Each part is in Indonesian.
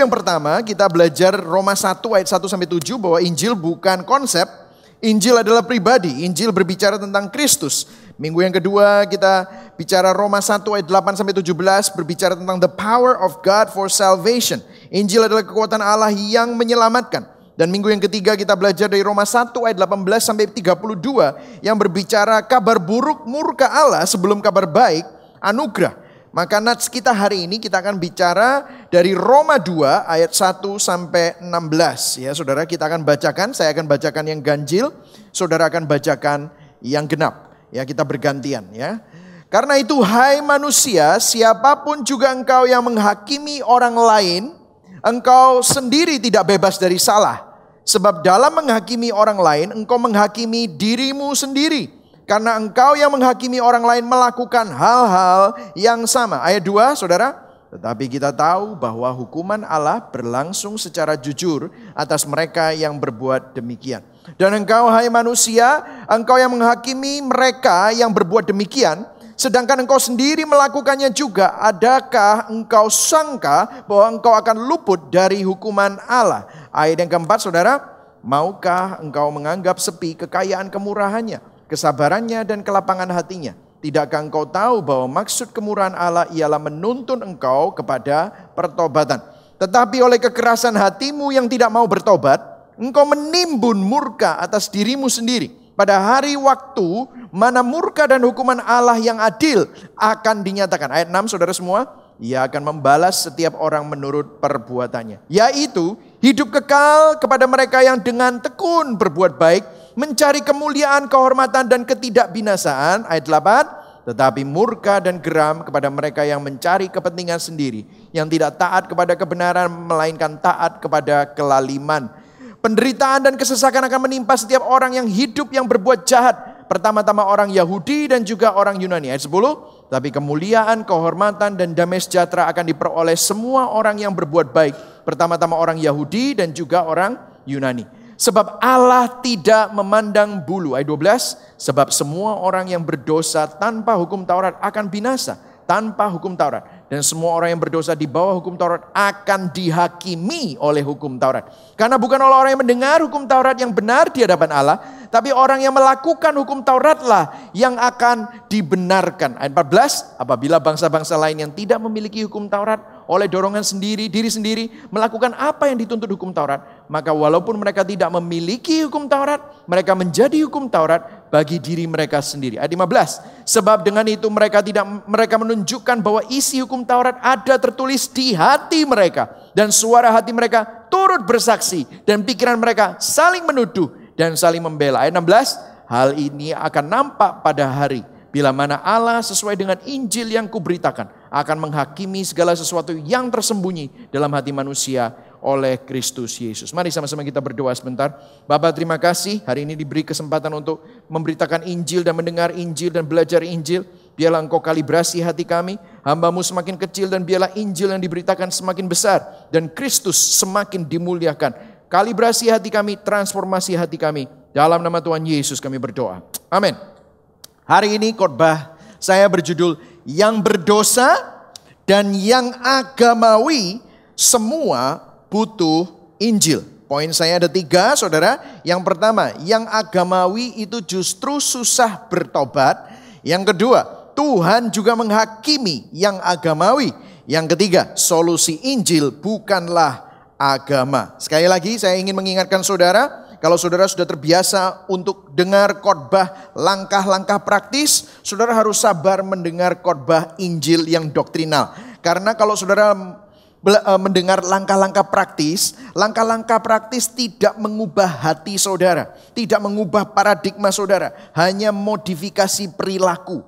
yang pertama kita belajar Roma 1 ayat 1-7 bahwa Injil bukan konsep, Injil adalah pribadi. Injil berbicara tentang Kristus. Minggu yang kedua kita bicara Roma 1 ayat 8-17 berbicara tentang the power of God for salvation. Injil adalah kekuatan Allah yang menyelamatkan. Dan minggu yang ketiga kita belajar dari Roma 1 ayat 18-32 yang berbicara kabar buruk murka Allah sebelum kabar baik anugerah. Maka nats kita hari ini kita akan bicara dari Roma 2 ayat 1-16 ya saudara, kita akan bacakan, saya akan bacakan yang ganjil, saudara akan bacakan yang genap. Ya, kita bergantian ya. Karena itu hai manusia, siapapun juga engkau yang menghakimi orang lain, engkau sendiri tidak bebas dari salah. Sebab dalam menghakimi orang lain, engkau menghakimi dirimu sendiri. Karena engkau yang menghakimi orang lain melakukan hal-hal yang sama. Ayat 2, saudara. Tetapi kita tahu bahwa hukuman Allah berlangsung secara jujur atas mereka yang berbuat demikian. Dan engkau, hai manusia, engkau yang menghakimi mereka yang berbuat demikian, sedangkan engkau sendiri melakukannya juga. Adakah engkau sangka bahwa engkau akan luput dari hukuman Allah? Ayat yang keempat, saudara. Maukah engkau menganggap sepi kekayaan kemurahannya, kesabarannya dan kelapangan hatinya? Tidakkah engkau tahu bahwa maksud kemurahan Allah ialah menuntun engkau kepada pertobatan? Tetapi oleh kekerasan hatimu yang tidak mau bertobat, engkau menimbun murka atas dirimu sendiri. Pada hari waktu mana murka dan hukuman Allah yang adil akan dinyatakan. Ayat 6 saudara semua. Ia akan membalas setiap orang menurut perbuatannya. Yaitu hidup kekal kepada mereka yang dengan tekun berbuat baik, mencari kemuliaan, kehormatan dan ketidakbinasaan. Ayat 8. Tetapi murka dan geram kepada mereka yang mencari kepentingan sendiri, yang tidak taat kepada kebenaran melainkan taat kepada kelaliman. Penderitaan dan kesesakan akan menimpa setiap orang yang hidup yang berbuat jahat. Pertama-tama orang Yahudi dan juga orang Yunani. Ayat 10. Tapi kemuliaan, kehormatan dan damai sejahtera akan diperoleh semua orang yang berbuat baik. Pertama-tama orang Yahudi dan juga orang Yunani. Sebab Allah tidak memandang bulu. Ayat 12. Sebab semua orang yang berdosa tanpa hukum Taurat akan binasa. Tanpa hukum Taurat. Dan semua orang yang berdosa di bawah hukum Taurat akan dihakimi oleh hukum Taurat. Karena bukan oleh orang yang mendengar hukum Taurat yang benar di hadapan Allah, tapi orang yang melakukan hukum Tauratlah yang akan dibenarkan. Ayat 14, apabila bangsa-bangsa lain yang tidak memiliki hukum Taurat oleh dorongan sendiri, diri sendiri, melakukan apa yang dituntut hukum Taurat, maka walaupun mereka tidak memiliki hukum Taurat, mereka menjadi hukum Taurat bagi diri mereka sendiri. Ayat 15, sebab dengan itu mereka menunjukkan bahwa isi hukum Taurat ada tertulis di hati mereka, dan suara hati mereka turut bersaksi, dan pikiran mereka saling menuduh dan saling membela. Ayat 16, hal ini akan nampak pada hari bila mana Allah sesuai dengan Injil yang kuberitakan akan menghakimi segala sesuatu yang tersembunyi dalam hati manusia oleh Kristus Yesus. Mari sama-sama kita berdoa sebentar. Bapa, terima kasih hari ini diberi kesempatan untuk memberitakan Injil dan mendengar Injil dan belajar Injil. Biarlah Engkau kalibrasi hati kami, hamba-Mu semakin kecil, dan biarlah Injil yang diberitakan semakin besar dan Kristus semakin dimuliakan. Kalibrasi hati kami, transformasi hati kami. Dalam nama Tuhan Yesus kami berdoa. Amin. Hari ini khotbah saya berjudul yang berdosa dan yang agamawi semua butuh Injil. Poin saya ada 3 saudara. Yang pertama, yang agamawi itu justru susah bertobat. Yang kedua, Tuhan juga menghakimi yang agamawi. Yang ketiga, solusi Injil bukanlah agama. Sekali lagi saya ingin mengingatkan saudara, kalau saudara sudah terbiasa untuk dengar khotbah langkah-langkah praktis, saudara harus sabar mendengar khotbah Injil yang doktrinal. Karena kalau saudara mendengar langkah-langkah praktis tidak mengubah hati saudara, tidak mengubah paradigma saudara, hanya modifikasi perilaku.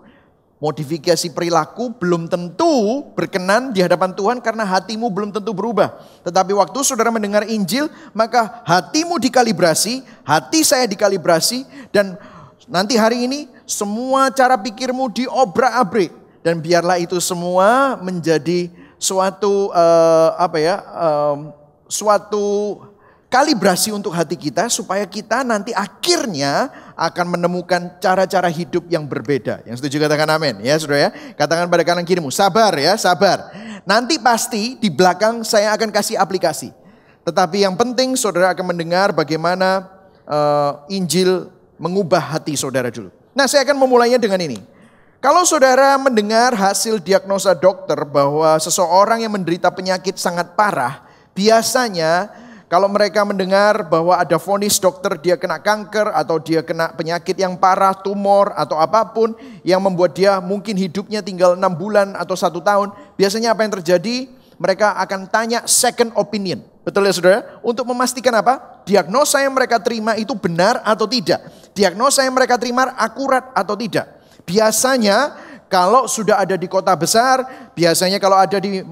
Modifikasi perilaku belum tentu berkenan di hadapan Tuhan karena hatimu belum tentu berubah. Tetapi waktu saudara mendengar Injil, maka hatimu dikalibrasi, hati saya dikalibrasi, dan nanti hari ini semua cara pikirmu diobrak-abrik, dan biarlah itu semua menjadi suatu suatu kalibrasi untuk hati kita supaya kita nanti akhirnya akan menemukan cara-cara hidup yang berbeda. Yang setuju katakan amin ya saudara ya. Katakan pada kanan kirimu, sabar ya, sabar. Nanti pasti di belakang saya akan kasih aplikasi. Tetapi yang penting saudara akan mendengar bagaimana Injil mengubah hati saudara dulu. Nah, saya akan memulainya dengan ini. Kalau saudara mendengar hasil diagnosa dokter bahwa seseorang yang menderita penyakit sangat parah, biasanya kalau mereka mendengar bahwa ada vonis dokter dia kena kanker atau dia kena penyakit yang parah, tumor atau apapun yang membuat dia mungkin hidupnya tinggal 6 bulan atau 1 tahun. Biasanya apa yang terjadi? Mereka akan tanya second opinion. Betul ya saudara? Untuk memastikan apa? Diagnosa yang mereka terima itu benar atau tidak. Diagnosa yang mereka terima akurat atau tidak. Biasanya kalau sudah ada di kota besar, biasanya kalau ada di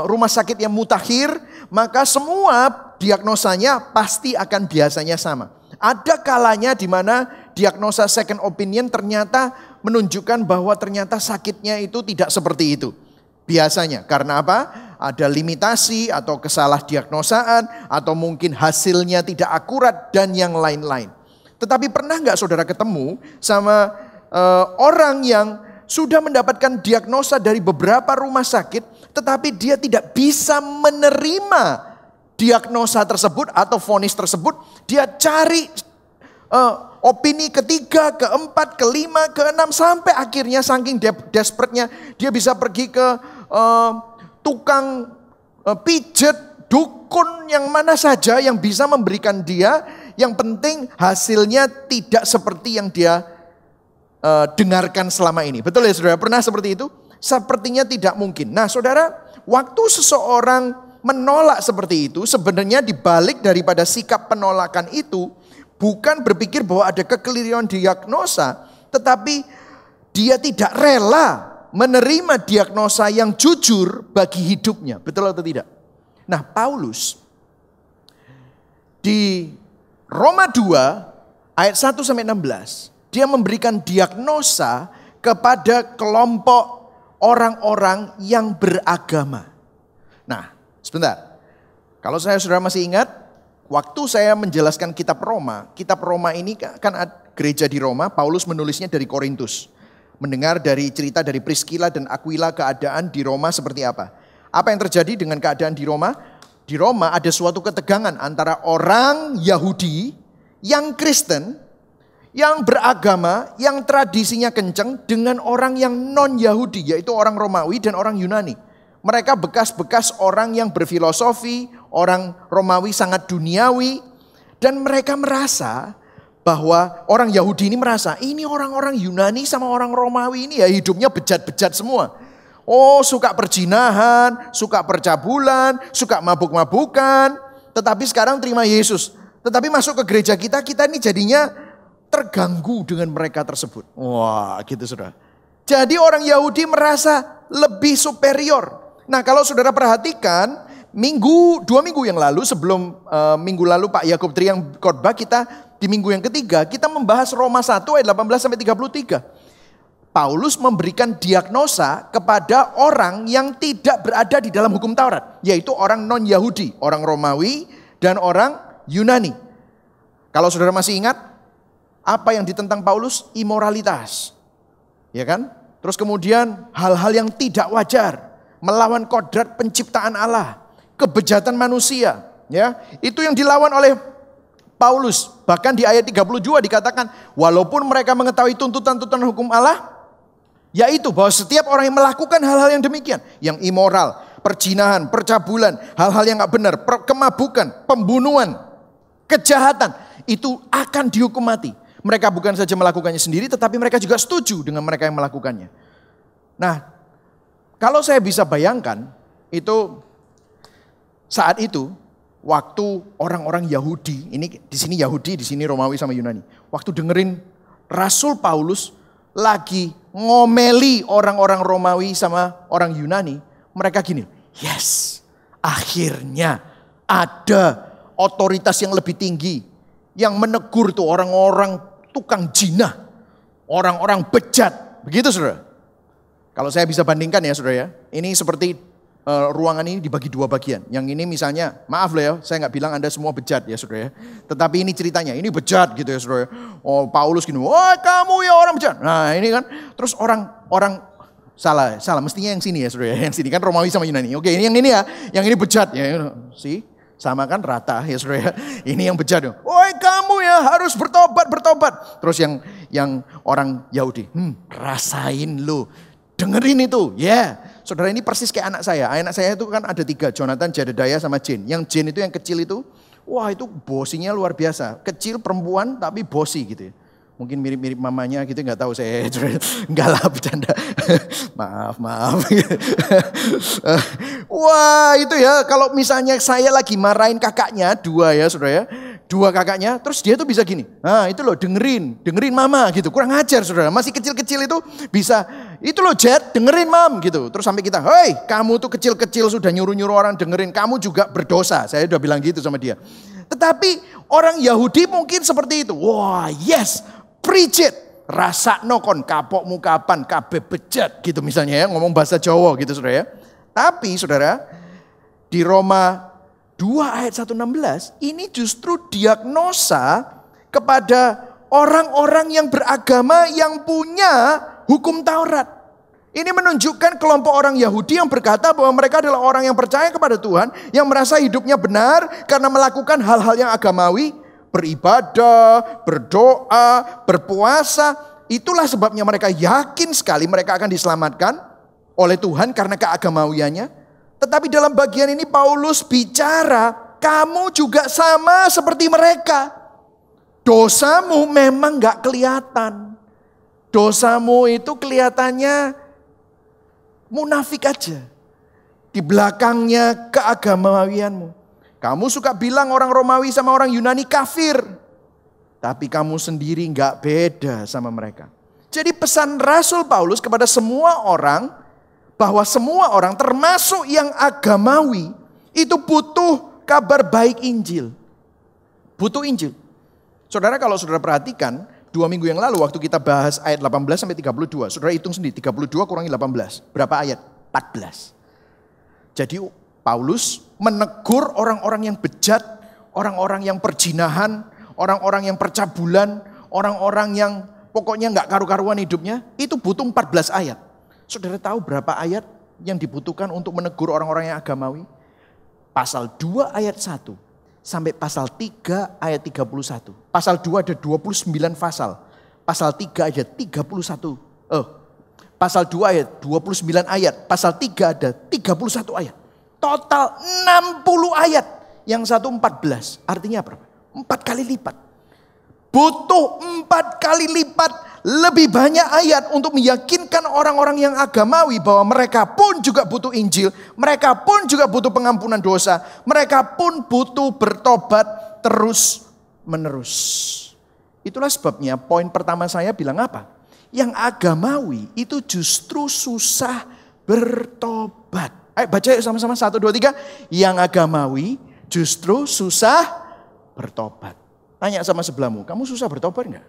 rumah sakit yang mutakhir, maka semua diagnosanya pasti akan biasanya sama. Ada kalanya di mana diagnosa second opinion ternyata menunjukkan bahwa ternyata sakitnya itu tidak seperti itu. Biasanya karena apa? Ada limitasi atau kesalah diagnosaan atau mungkin hasilnya tidak akurat dan yang lain-lain. Tetapi pernah nggak saudara ketemu sama orang yang sudah mendapatkan diagnosa dari beberapa rumah sakit, tetapi dia tidak bisa menerima diagnosa tersebut atau vonis tersebut. Dia cari opini ketiga, keempat, kelima, keenam, sampai akhirnya saking desperate-nya dia bisa pergi ke tukang pijet, dukun yang mana saja yang bisa memberikan dia. Yang penting hasilnya tidak seperti yang dia dengarkan selama ini. Betul ya saudara? Pernah seperti itu? Sepertinya tidak mungkin. Nah saudara, waktu seseorang menolak seperti itu, sebenarnya dibalik daripada sikap penolakan itu, bukan berpikir bahwa ada kekeliruan diagnosa, tetapi dia tidak rela menerima diagnosa yang jujur bagi hidupnya. Betul atau tidak? Nah Paulus di Roma 2 ayat 1-16, dia memberikan diagnosa kepada kelompok orang-orang yang beragama. Nah, sebentar. Kalau saudara masih ingat, waktu saya menjelaskan kitab Roma ini kan gereja di Roma, Paulus menulisnya dari Korintus. Mendengar dari cerita dari Priscilla dan Aquila keadaan di Roma seperti apa. Apa yang terjadi dengan keadaan di Roma? Di Roma ada suatu ketegangan antara orang Yahudi yang Kristen, yang beragama, yang tradisinya kenceng dengan orang yang non-Yahudi, yaitu orang Romawi dan orang Yunani. Mereka bekas-bekas orang yang berfilosofi, orang Romawi sangat duniawi, dan mereka merasa bahwa orang Yahudi ini merasa, ini orang-orang Yunani sama orang Romawi ini ya hidupnya bejat-bejat semua. Oh, suka perjinahan, suka percabulan, suka mabuk-mabukan, tetapi sekarang terima Yesus. Tetapi masuk ke gereja kita ini jadinya terganggu dengan mereka tersebut. Wah, gitu saudara. Jadi orang Yahudi merasa lebih superior. Nah, kalau saudara perhatikan, 2 minggu yang lalu sebelum minggu lalu Pak Yakub Tri yang khotbah, kita di minggu yang ketiga kita membahas Roma 1 ayat 18-33. Paulus memberikan diagnosa kepada orang yang tidak berada di dalam hukum Taurat, yaitu orang non-Yahudi, orang Romawi dan orang Yunani. Kalau saudara masih ingat, apa yang ditentang Paulus? Imoralitas. Ya kan? Terus kemudian hal-hal yang tidak wajar, melawan kodrat penciptaan Allah, kebejatan manusia, ya. Itu yang dilawan oleh Paulus. Bahkan di ayat 32 dikatakan, walaupun mereka mengetahui tuntutan-tuntutan hukum Allah, yaitu bahwa setiap orang yang melakukan hal-hal yang demikian, yang immoral, perjinahan, percabulan, hal-hal yang gak benar, kemabukan, pembunuhan, kejahatan, itu akan dihukum mati. Mereka bukan saja melakukannya sendiri, tetapi mereka juga setuju dengan mereka yang melakukannya. Nah, kalau saya bisa bayangkan, itu saat itu, waktu orang-orang Yahudi, ini di sini Yahudi, di sini Romawi sama Yunani, waktu dengerin Rasul Paulus lagi ngomeli orang-orang Romawi sama orang Yunani, mereka gini, yes, akhirnya ada otoritas yang lebih tinggi yang menegur tuh orang-orang tukang jinah, orang-orang bejat, begitu saudara. Kalau saya bisa bandingkan ya saudara ya, ini seperti ruangan ini dibagi 2 bagian. Yang ini misalnya, maaf loh ya, saya nggak bilang Anda semua bejat ya saudara ya. Tetapi ini ceritanya, ini bejat gitu ya saudara. Oh Paulus gini, wah kamu ya orang bejat. Nah ini kan, terus orang Salah. Mestinya yang sini ya saudara. Yang sini kan Romawi sama Yunani. Oke, ini yang ini ya. Yang ini bejat ya. Sama kan rata ya saudara. Ini yang bejat. Woi kamu ya harus bertobat. Terus yang orang Yahudi. Rasain lu. Dengerin itu. Ya. Saudara ini persis kayak anak saya. Anak saya itu kan ada 3. Jonathan, Jedediah sama Jane. Yang Jane itu yang kecil itu. Wah itu bosinya luar biasa. Kecil perempuan tapi bosi gitu ya. Mungkin mirip-mirip mamanya gitu, nggak tahu saya. Enggak lah, bercanda. Maaf. Wah itu ya, kalau misalnya saya lagi marahin kakaknya, 2 ya saudara ya. 2 kakaknya, terus dia tuh bisa gini. Nah itu loh dengerin mama gitu. Kurang ajar saudara, masih kecil-kecil itu bisa. Itu loh Jet, dengerin mam gitu. Terus sampai kita, hei kamu tuh kecil-kecil sudah nyuruh-nyuruh orang dengerin. Kamu juga berdosa, saya udah bilang gitu sama dia. Tetapi orang Yahudi mungkin seperti itu. Wah yes. Preach it, rasakno kon kapokmu kapan, kabeh bejat gitu misalnya ya, ngomong bahasa Jawa gitu saudara ya. Tapi saudara, di Roma 2 ayat 1:16, ini justru diagnosa kepada orang-orang yang beragama yang punya hukum Taurat. Ini menunjukkan kelompok orang Yahudi yang berkata bahwa mereka adalah orang yang percaya kepada Tuhan, yang merasa hidupnya benar karena melakukan hal-hal yang agamawi, beribadah, berdoa, berpuasa. Itulah sebabnya mereka yakin sekali mereka akan diselamatkan oleh Tuhan karena keagamawiannya. Tetapi dalam bagian ini Paulus bicara, kamu juga sama seperti mereka. Dosamu memang gak kelihatan. Dosamu itu kelihatannya munafik aja. Di belakangnya keagamawianmu. Kamu suka bilang orang Romawi sama orang Yunani kafir. Tapi kamu sendiri gak beda sama mereka. Jadi pesan Rasul Paulus kepada semua orang. Bahwa semua orang termasuk yang agamawi. Itu butuh kabar baik Injil. Butuh Injil. Saudara kalau saudara perhatikan. 2 minggu yang lalu waktu kita bahas ayat 18 sampai 32. Saudara hitung sendiri 32 kurangi 18. Berapa ayat? 14. Jadi Paulus menegur orang-orang yang bejat, orang-orang yang perjinahan, orang-orang yang percabulan, orang-orang yang pokoknya gak karu-karuan hidupnya. Itu butuh 14 ayat. Saudara tahu berapa ayat yang dibutuhkan untuk menegur orang-orang yang agamawi? Pasal 2 ayat 1 sampai pasal 3 ayat 31. Pasal 2 ada 29 pasal. Pasal 3 ada 31. Pasal 2 ayat 29 ayat. Pasal 3 ada 31 ayat. Total 60 ayat. Yang satu 14. Artinya berapa? 4 kali lipat. Butuh 4 kali lipat lebih banyak ayat untuk meyakinkan orang-orang yang agamawi bahwa mereka pun juga butuh Injil. Mereka pun juga butuh pengampunan dosa. Mereka pun butuh bertobat terus menerus. Itulah sebabnya poin pertama saya bilang apa? Yang agamawi itu justru susah bertobat. Ayo baca yuk sama-sama 1, 2, 3. Yang agamawi justru susah bertobat. Tanya sama sebelahmu, kamu susah bertobat enggak?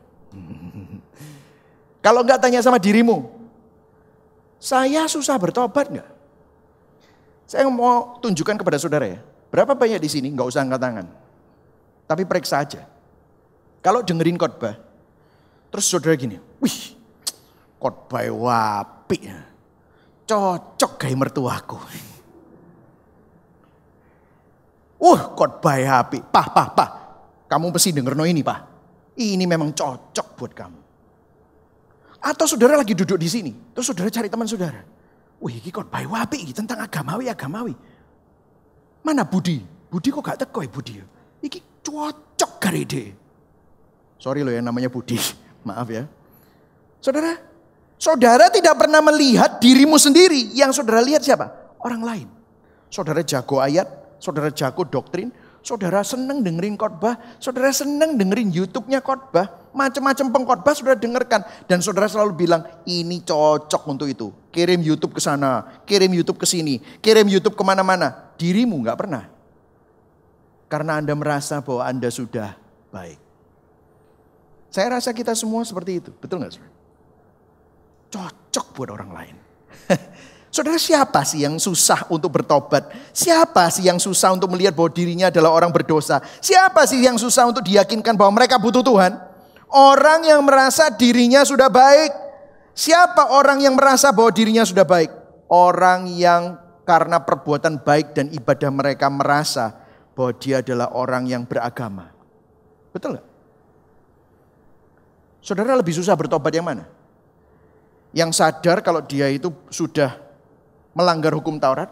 Kalau enggak tanya sama dirimu, saya susah bertobat enggak? Saya mau tunjukkan kepada saudara ya. Berapa banyak di sini enggak usah angkat tangan. Tapi periksa aja. Kalau dengerin khotbah, terus saudara gini, wih khotbah wapi, cocok kayak mertuaku. Khotbah api, Pak. Kamu pasti denger ini Pak. Ini memang cocok buat kamu. Atau saudara lagi duduk di sini. Terus saudara cari teman saudara. Wih ini khotbah wapi tentang agamawi. Mana Budi? Budi kok gak teko ya Budi? Ini cocok kali deh. Sorry loh yang namanya Budi. Maaf ya. Saudara tidak pernah melihat dirimu sendiri. Yang saudara lihat siapa? Orang lain. Saudara jago ayat. Saudara jago doktrin. Saudara seneng dengerin khotbah, saudara seneng dengerin YouTube-nya khotbah, macam-macam pengkhotbah saudara dengarkan dan saudara selalu bilang ini cocok untuk itu. Kirim YouTube ke sana, kirim YouTube ke sini, kirim YouTube kemana-mana. Dirimu nggak pernah, karena Anda merasa bahwa Anda sudah baik. Saya rasa kita semua seperti itu, betul nggak saudara? Cocok buat orang lain. Saudara siapa sih yang susah untuk bertobat? Siapa sih yang susah untuk melihat bahwa dirinya adalah orang berdosa? Siapa sih yang susah untuk diyakinkan bahwa mereka butuh Tuhan? Orang yang merasa dirinya sudah baik. Siapa orang yang merasa bahwa dirinya sudah baik? Orang yang karena perbuatan baik dan ibadah mereka merasa bahwa dia adalah orang yang beragama. Betul nggak? Saudara lebih susah bertobat yang mana? Yang sadar kalau dia itu sudah melanggar hukum Taurat?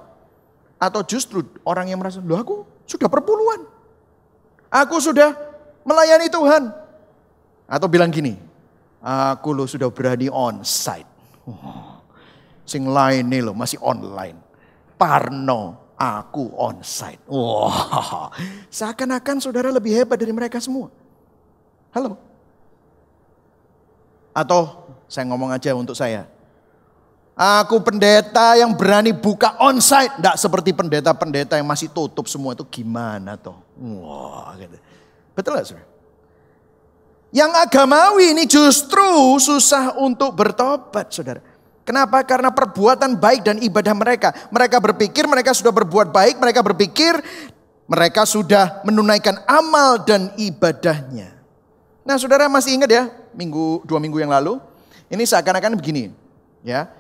Atau justru orang yang merasa, loh aku sudah perpuluhan. Aku sudah melayani Tuhan. Atau bilang gini, aku loh sudah berani onsite. Sing lain nih loh masih online. Parno, aku onsite. Wah, seakan-akan saudara lebih hebat dari mereka semua. Halo? Atau saya ngomong aja untuk saya. Aku pendeta yang berani buka onsite. Tidak seperti pendeta-pendeta yang masih tutup semua itu gimana toh. Wah, gitu. Betul gak saudara? Yang agamawi ini justru susah untuk bertobat saudara. Kenapa? Karena perbuatan baik dan ibadah mereka. Mereka berpikir mereka sudah berbuat baik. Mereka berpikir mereka sudah menunaikan amal dan ibadahnya. Nah saudara masih ingat ya, 2 minggu yang lalu. Ini seakan-akan begini ya.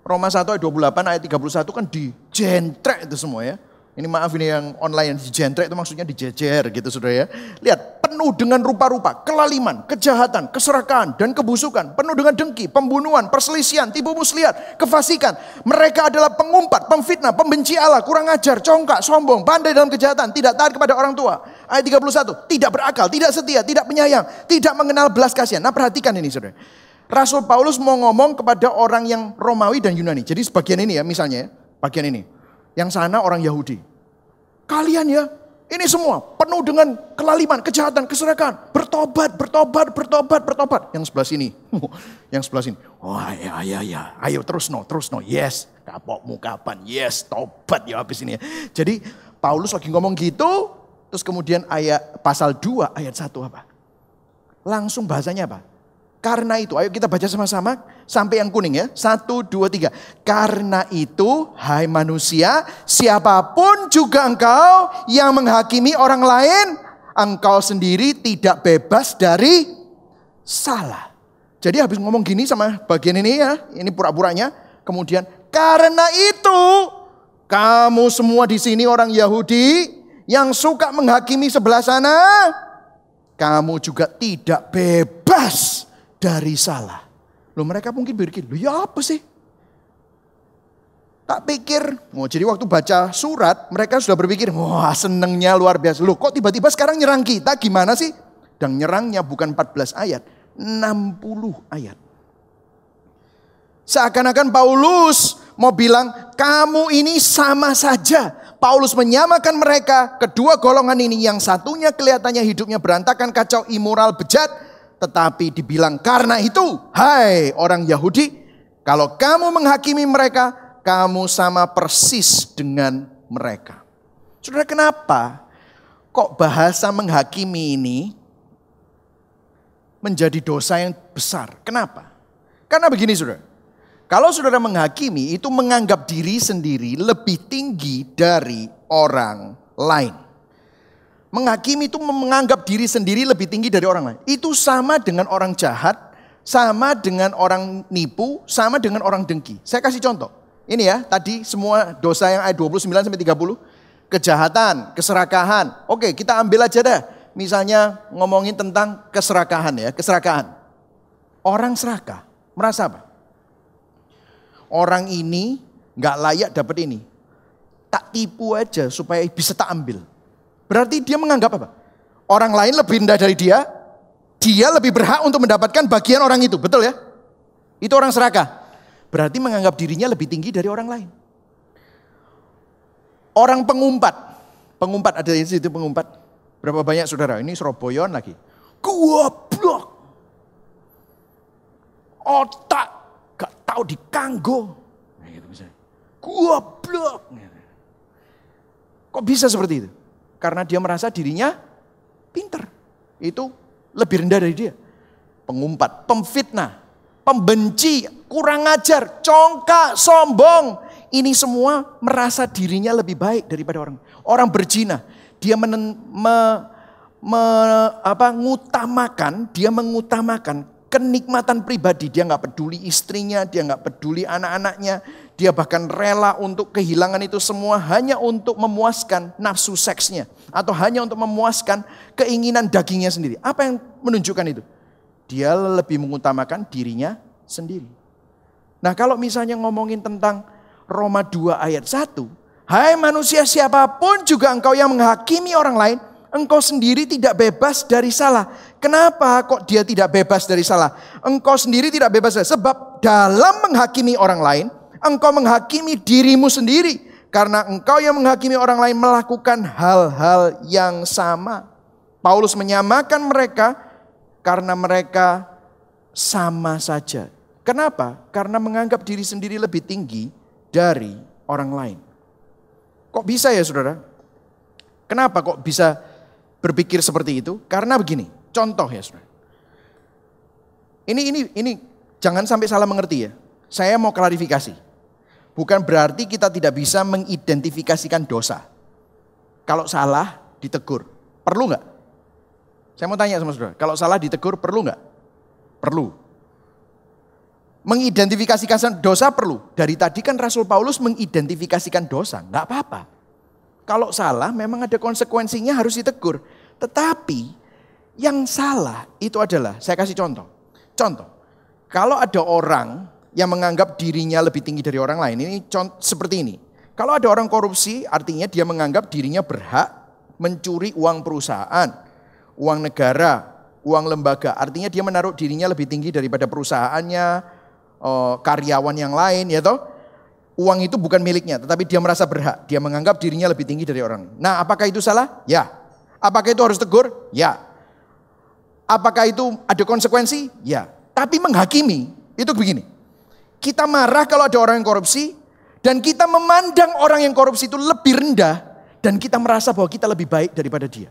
Roma 1 ayat 28 ayat 31 kan dijentrek itu semua ya. Ini maaf ini yang online yang dijentrek itu maksudnya dijejer gitu saudara ya. Lihat penuh dengan rupa-rupa, kelaliman, kejahatan, keserakahan dan kebusukan. Penuh dengan dengki, pembunuhan, perselisihan, tipu muslihat, kefasikan. Mereka adalah pengumpat, pemfitnah, pembenci Allah, kurang ajar, congkak, sombong, pandai dalam kejahatan, tidak taat kepada orang tua. Ayat 31, tidak berakal, tidak setia, tidak penyayang, tidak mengenal belas kasihan. Nah perhatikan ini saudara. Rasul Paulus mau ngomong kepada orang yang Romawi dan Yunani. Jadi sebagian ini ya misalnya ya, bagian ini. Yang sana orang Yahudi. Kalian ya, ini semua penuh dengan kelaliman, kejahatan, keserakahan. Bertobat, bertobat, bertobat, bertobat. Yang sebelah sini. Yang sebelah sini. Wah ya. Ayo terus no. Yes, kapokmu kapan? Yes, tobat ya habis ini ya. Jadi Paulus lagi ngomong gitu. Terus kemudian ayat pasal 2 ayat 1 apa? Langsung bahasanya apa? Karena itu, ayo kita baca sama-sama sampai yang kuning ya. 1, 2, 3. Karena itu, hai manusia, siapapun juga engkau yang menghakimi orang lain, engkau sendiri tidak bebas dari salah. Jadi habis ngomong gini sama bagian ini ya, ini pura-puranya. Kemudian, karena itu, kamu semua di sini orang Yahudi yang suka menghakimi sebelah sana, kamu juga tidak bebas dari salah. Loh mereka mungkin berpikir, loh ya apa sih? Tak pikir, jadi waktu baca surat mereka sudah berpikir, wah senengnya luar biasa. Loh kok tiba-tiba sekarang nyerang kita gimana sih? Dan nyerangnya bukan 14 ayat, 60 ayat. Seakan-akan Paulus mau bilang, kamu ini sama saja. Paulus menyamakan mereka, kedua golongan ini, yang satunya kelihatannya hidupnya berantakan, kacau, immoral, bejat. Tetapi dibilang karena itu, hai orang Yahudi, kalau kamu menghakimi mereka, kamu sama persis dengan mereka. Saudara kenapa kok bahasa menghakimi ini menjadi dosa yang besar? Kenapa? Karena begini saudara, kalau saudara menghakimi itu menganggap diri sendiri lebih tinggi dari orang lain. Menghakimi itu menganggap diri sendiri lebih tinggi dari orang lain. Itu sama dengan orang jahat, sama dengan orang nipu, sama dengan orang dengki. Saya kasih contoh. Ini ya, tadi semua dosa yang ayat 29 sampai 30. Kejahatan, keserakahan. Oke, kita ambil aja dah. Misalnya ngomongin tentang keserakahan ya, keserakahan. Orang serakah, merasa apa? Orang ini gak layak dapat ini. Tak tipu aja supaya bisa tak ambil. Berarti dia menganggap apa? Orang lain lebih rendah dari dia lebih berhak untuk mendapatkan bagian orang itu, betul ya? Itu orang serakah. Berarti menganggap dirinya lebih tinggi dari orang lain. Orang pengumpat ada di situ pengumpat. Berapa banyak saudara? Ini Surabaya lagi. Goblok. Otak gak tahu dikanggo. Nah, gitu misalnya. Goblok. Kok bisa seperti itu? Karena dia merasa dirinya pintar. Itu lebih rendah dari dia. Pengumpat, pemfitnah, pembenci, kurang ajar, congkak, sombong. Ini semua merasa dirinya lebih baik daripada orang. Orang berzina, dia mengutamakan kenikmatan pribadi. Dia nggak peduli istrinya, dia nggak peduli anak-anaknya. Dia bahkan rela untuk kehilangan itu semua hanya untuk memuaskan nafsu seksnya. Atau hanya untuk memuaskan keinginan dagingnya sendiri. Apa yang menunjukkan itu? Dia lebih mengutamakan dirinya sendiri. Nah kalau misalnya ngomongin tentang Roma 2 ayat 1. Hai manusia siapapun juga engkau yang menghakimi orang lain. Engkau sendiri tidak bebas dari salah. Kenapa kok dia tidak bebas dari salah? Engkau sendiri tidak bebas dari salah. Sebab dalam menghakimi orang lain, engkau menghakimi dirimu sendiri. Karena engkau yang menghakimi orang lain melakukan hal-hal yang sama. Paulus menyamakan mereka karena mereka sama saja. Kenapa? Karena menganggap diri sendiri lebih tinggi dari orang lain. Kok bisa ya saudara? Kenapa kok bisa berpikir seperti itu? Karena begini, contoh ya saudara. Ini jangan sampai salah mengerti ya. Saya mau klarifikasi. Bukan berarti kita tidak bisa mengidentifikasikan dosa. Kalau salah ditegur, perlu nggak? Saya mau tanya sama saudara, kalau salah ditegur perlu nggak? Perlu. Mengidentifikasikan dosa perlu. Dari tadi kan Rasul Paulus mengidentifikasikan dosa, nggak apa-apa. Kalau salah memang ada konsekuensinya harus ditegur. Tetapi yang salah itu adalah, saya kasih contoh. Contoh, kalau ada orang yang menganggap dirinya lebih tinggi dari orang lain, ini seperti ini. Kalau ada orang korupsi, artinya dia menganggap dirinya berhak mencuri uang perusahaan, uang negara, uang lembaga. Artinya dia menaruh dirinya lebih tinggi daripada perusahaannya, karyawan yang lain, ya toh. Uang itu bukan miliknya, tetapi dia merasa berhak. Dia menganggap dirinya lebih tinggi dari orang. Nah, apakah itu salah? Ya. Apakah itu harus tegur? Ya. Apakah itu ada konsekuensi? Ya. Tapi menghakimi, itu begini. Kita marah kalau ada orang yang korupsi, dan kita memandang orang yang korupsi itu lebih rendah, dan kita merasa bahwa kita lebih baik daripada dia.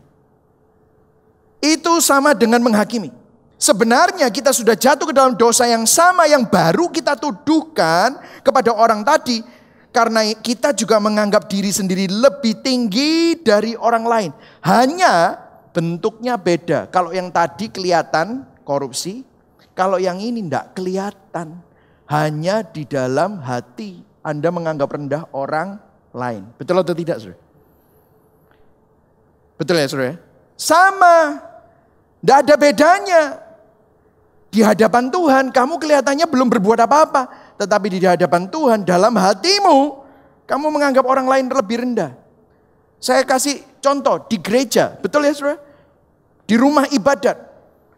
Itu sama dengan menghakimi. Sebenarnya kita sudah jatuh ke dalam dosa yang sama yang baru kita tuduhkan kepada orang tadi. Karena kita juga menganggap diri sendiri lebih tinggi dari orang lain. Hanya bentuknya beda. Kalau yang tadi kelihatan korupsi, kalau yang ini tidak kelihatan. Hanya di dalam hati Anda menganggap rendah orang lain. Betul atau tidak, saudara? Betul ya, saudara? Sama. Tidak ada bedanya. Di hadapan Tuhan kamu kelihatannya belum berbuat apa-apa. Tetapi di hadapan Tuhan dalam hatimu kamu menganggap orang lain lebih rendah. Saya kasih contoh di gereja. Betul ya, saudara? Di rumah ibadat.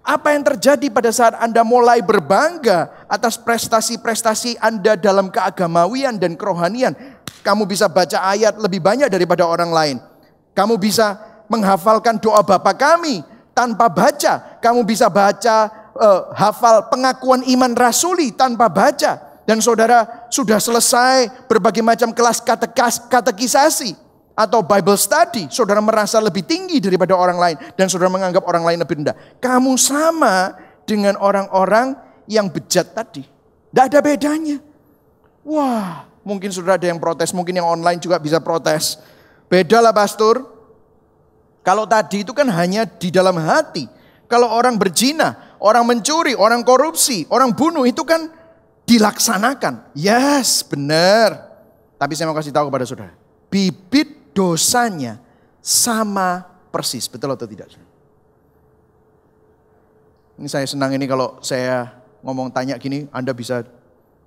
Apa yang terjadi pada saat Anda mulai berbangga atas prestasi-prestasi Anda dalam keagamawian dan kerohanian? Kamu bisa baca ayat lebih banyak daripada orang lain. Kamu bisa menghafalkan doa Bapa kami tanpa baca. Kamu bisa baca hafal pengakuan iman rasuli tanpa baca. Dan saudara sudah selesai berbagai macam kelas katekisasi atau Bible study, saudara merasa lebih tinggi daripada orang lain dan saudara menganggap orang lain lebih rendah. Kamu sama dengan orang-orang yang bejat tadi. Tidak ada bedanya. Wah, mungkin saudara ada yang protes, mungkin yang online juga bisa protes. Beda lah pastor. Kalau tadi itu kan hanya di dalam hati. Kalau orang berzina, orang mencuri, orang korupsi, orang bunuh itu kan dilaksanakan. Yes, benar. Tapi saya mau kasih tahu kepada saudara. Bibit dosanya sama persis, betul atau tidak? Ini saya senang ini kalau saya ngomong tanya gini, Anda bisa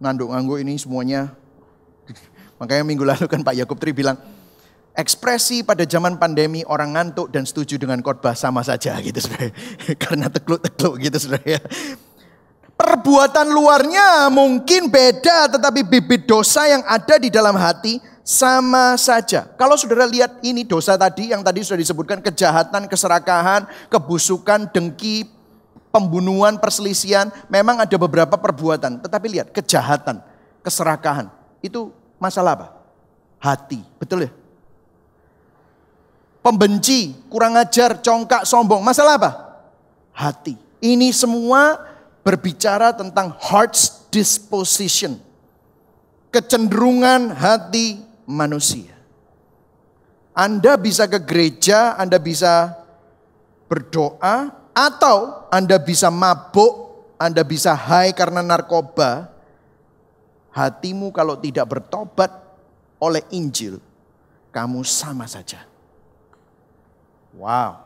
ngangguk-ngangguk ini semuanya. Makanya minggu lalu kan Pak Yakub Tri bilang, ekspresi pada zaman pandemi orang ngantuk dan setuju dengan khotbah sama saja gitu saudara. Karena tekluk-tekluk gitu saudara ya. Perbuatan luarnya mungkin beda, tetapi bibit dosa yang ada di dalam hati sama saja. Kalau saudara lihat ini dosa tadi yang tadi sudah disebutkan, kejahatan, keserakahan, kebusukan, dengki, pembunuhan, perselisihan, memang ada beberapa perbuatan. Tetapi lihat, kejahatan, keserakahan, itu masalah apa? Hati, betul ya? Pembenci, kurang ajar, congkak, sombong, masalah apa? Hati. Ini semua berbicara tentang heart's disposition. Kecenderungan hati manusia. Anda bisa ke gereja, Anda bisa berdoa, atau Anda bisa mabuk, Anda bisa high karena narkoba, hatimu kalau tidak bertobat oleh Injil, kamu sama saja. Wow.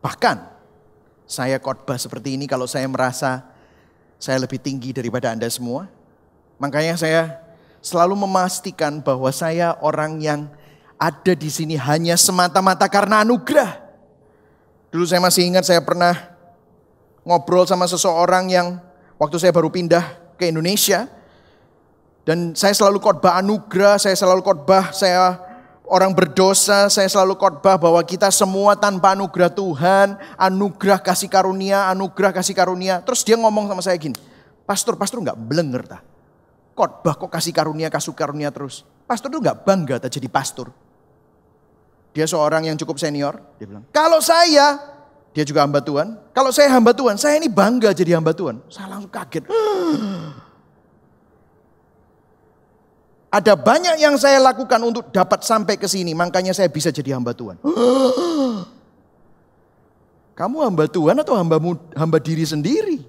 Bahkan saya khotbah seperti ini kalau saya merasa saya lebih tinggi daripada Anda semua. Makanya saya selalu memastikan bahwa saya orang yang ada di sini hanya semata-mata karena anugerah. Dulu saya masih ingat saya pernah ngobrol sama seseorang yang waktu saya baru pindah ke Indonesia. Dan saya selalu khotbah anugerah, saya selalu khotbah saya orang berdosa, saya selalu khotbah bahwa kita semua tanpa anugerah Tuhan, anugerah kasih karunia, anugerah kasih karunia. Terus dia ngomong sama saya gini, pastor enggak blenger ta? Khotbah kok kasih karunia terus. Pastor itu enggak bangga tak jadi pastor. Dia seorang yang cukup senior, dia bilang, kalau saya, dia juga hamba Tuhan, kalau saya hamba Tuhan, saya ini bangga jadi hamba Tuhan. Saya langsung kaget. Ada banyak yang saya lakukan untuk dapat sampai ke sini, makanya saya bisa jadi hamba Tuhan. Kamu hamba Tuhan atau hamba diri sendiri?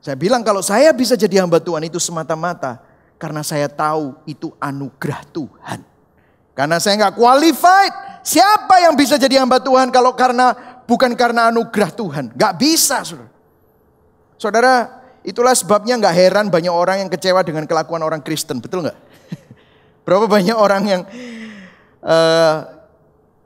Saya bilang kalau saya bisa jadi hamba Tuhan itu semata-mata karena saya tahu itu anugerah Tuhan. Karena saya nggak qualified. Siapa yang bisa jadi hamba Tuhan kalau bukan karena anugerah Tuhan? Nggak bisa, saudara. Saudara, itulah sebabnya nggak heran banyak orang yang kecewa dengan kelakuan orang Kristen, betul nggak? Berapa banyak orang yang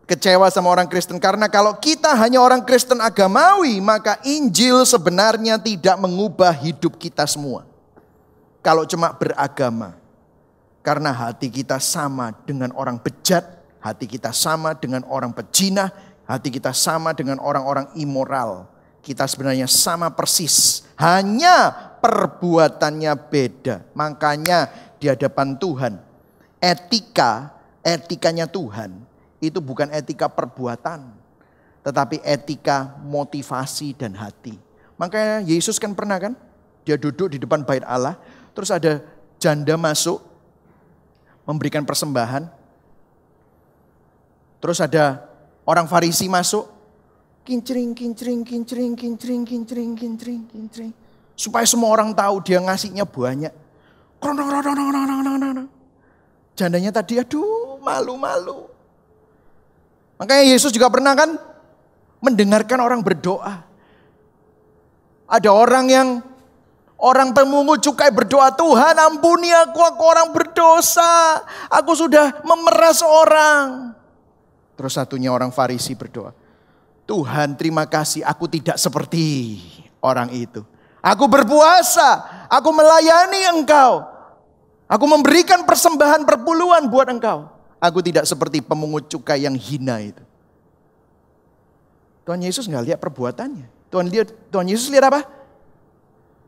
kecewa sama orang Kristen? Karena kalau kita hanya orang Kristen agamawi, maka Injil sebenarnya tidak mengubah hidup kita semua. Kalau cuma beragama, karena hati kita sama dengan orang bejat, hati kita sama dengan orang pejinah, hati kita sama dengan orang-orang immoral. Kita sebenarnya sama persis, hanya perbuatannya beda. Makanya di hadapan Tuhan, etikanya Tuhan itu bukan etika perbuatan, tetapi etika motivasi dan hati. Makanya Yesus kan pernah kan, dia duduk di depan bait Allah, terus ada janda masuk memberikan persembahan. Terus ada orang Farisi masuk, kincring. Supaya semua orang tahu dia ngasihnya banyak. Jandanya tadi aduh malu-malu. Makanya Yesus juga pernah kan mendengarkan orang berdoa. Ada orang pemungut cukai berdoa, Tuhan ampuni aku orang berdosa. Aku sudah memeras orang. Terus satunya orang Farisi berdoa, Tuhan terima kasih aku tidak seperti orang itu. Aku berpuasa, aku melayani engkau. Aku memberikan persembahan perpuluhan buat engkau. Aku tidak seperti pemungut cukai yang hina itu. Tuhan Yesus gak lihat perbuatannya. Tuhan Yesus lihat apa?